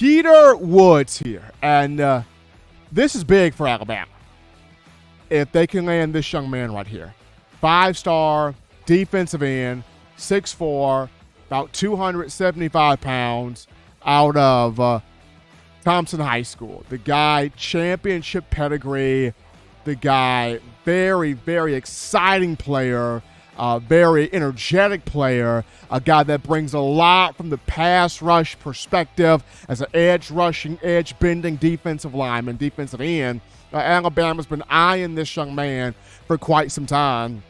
Peter Woods here, and this is big for Alabama if they can land this young man right here. 5-star defensive end, 6'4", about 275 pounds, out of Thompson High School. The guy, championship pedigree. The guy, very, very exciting player. Very energetic player, a guy that brings a lot from the pass rush perspective as an edge-rushing, edge-bending defensive lineman, defensive end. Alabama's been eyeing this young man for quite some time.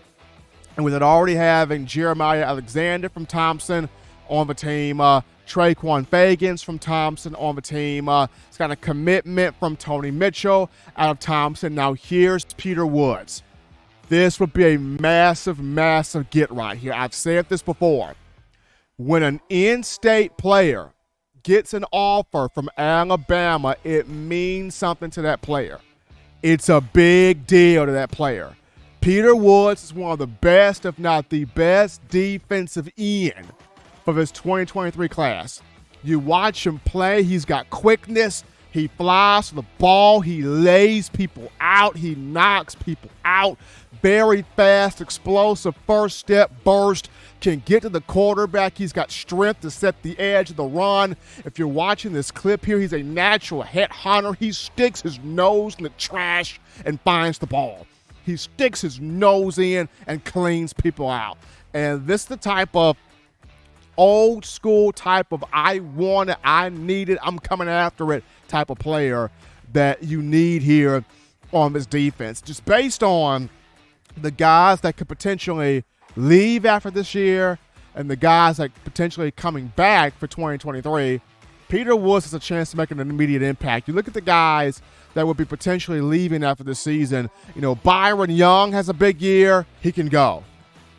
And with it already having Jeremiah Alexander from Thompson on the team, Traquan Fagans from Thompson on the team, it's got a commitment from Tony Mitchell out of Thompson. Now here's Peter Woods. This would be a massive, massive get right here. I've said this before. When an in-state player gets an offer from Alabama, it means something to that player. It's a big deal to that player. Peter Woods is one of the best, if not the best, defensive end for this 2023 class. You watch him play, he's got quickness. He flies to the ball. He lays people out. He knocks people out. Very fast, explosive, first step burst. Can get to the quarterback. He's got strength to set the edge of the run. If you're watching this clip here, he's a natural head hunter. He sticks his nose in the trash and finds the ball. He sticks his nose in and cleans people out. And this is the type of old school type of I want it, I need it, I'm coming after it type of player that you need here on this defense. Just based on the guys that could potentially leave after this year and the guys that potentially coming back for 2023, Peter Woods has a chance to make an immediate impact. You look at the guys that would be potentially leaving after this season. You know, Byron Young has a big year, he can go.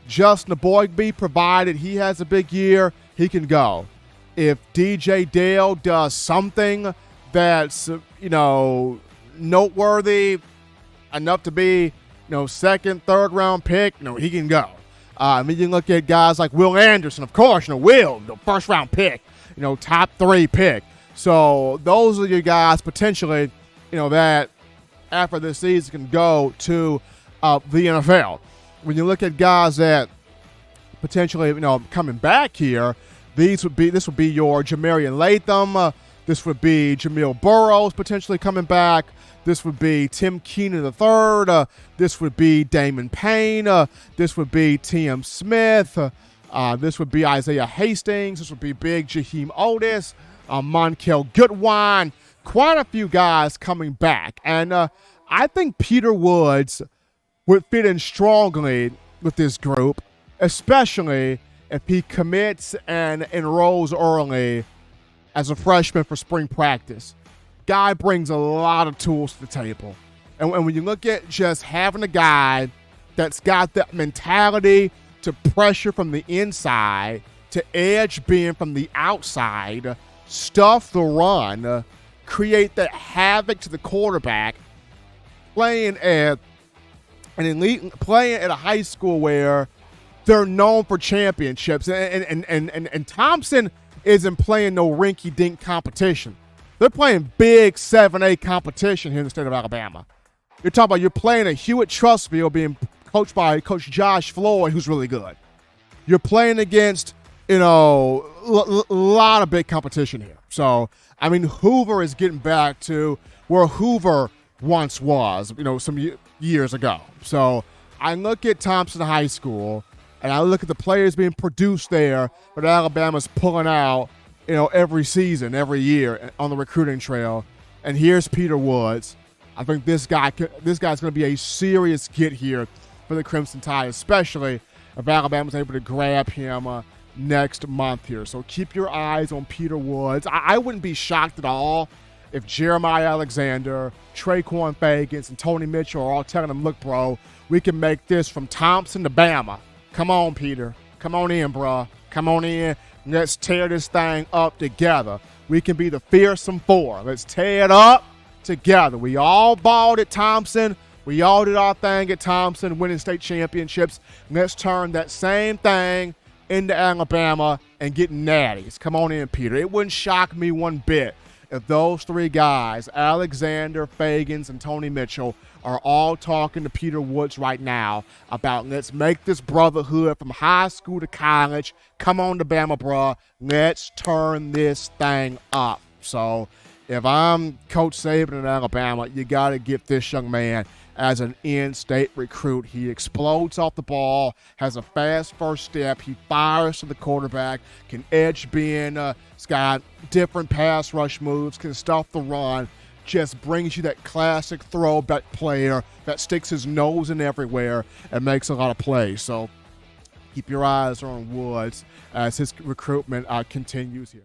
Justin Boygby, provided he has a big year, he can go. If DJ Dale does something that's, noteworthy enough to be, second, third round pick, he can go. I mean, you can look at guys like Will Anderson, of course, Will, first round pick, top 3 pick. So those are your guys potentially, that after this season can go to the NFL. When you look at guys that potentially, coming back here, this would be your Jamarian Latham. This would be Jamil Burrows potentially coming back. This would be Tim Keenan III. This would be Damon Payne. This would be T.M. Smith. This would be Isaiah Hastings. This would be Big Jaheim Otis, Monkel Goodwine. Quite a few guys coming back. And I think Peter Woods would fit in strongly with this group, especially if he commits and enrolls early as a freshman for spring practice. Guy brings a lot of tools to the table. And when you look at just having a guy that's got that mentality to pressure from the inside, to edge being from the outside, stuff the run, create that havoc to the quarterback, playing at a high school where they're known for championships, and Thompson isn't playing no rinky-dink competition. They're playing big 7A competition here in the state of Alabama. You're playing at Hewitt-Trussville being coached by Coach Josh Floyd, who's really good. You're playing against, a lot of big competition here. So, I mean, Hoover is getting back to where Hoover once was, some years ago. So I look at Thompson High School, and I look at the players being produced there that Alabama's pulling out, every season, every year on the recruiting trail. And here's Peter Woods. I think this guy's going to be a serious get here for the Crimson Tide, especially if Alabama's able to grab him next month here. So keep your eyes on Peter Woods. I wouldn't be shocked at all if Jeremiah Alexander, Traquan Fagans, and Tony Mitchell are all telling him, look, bro, we can make this from Thompson to Bama. Come on, Peter. Come on in, bro. Come on in. Let's tear this thing up together. We can be the fearsome 4. Let's tear it up together. We all balled at Thompson. We all did our thing at Thompson, winning state championships. Let's turn that same thing into Alabama and get natties. Come on in, Peter. It wouldn't shock me one bit if those three guys, Alexander, Fagans, and Tony Mitchell, are all talking to Peter Woods right now about let's make this brotherhood from high school to college. Come on to Bama, bruh. Let's turn this thing up. So if I'm Coach Saban in Alabama, you got to get this young man as an in-state recruit. He explodes off the ball, has a fast first step, he fires to the quarterback, can edge Ben, he's got different pass rush moves, can stuff the run, just brings you that classic throwback player that sticks his nose in everywhere and makes a lot of plays. So keep your eyes on Woods as his recruitment continues here.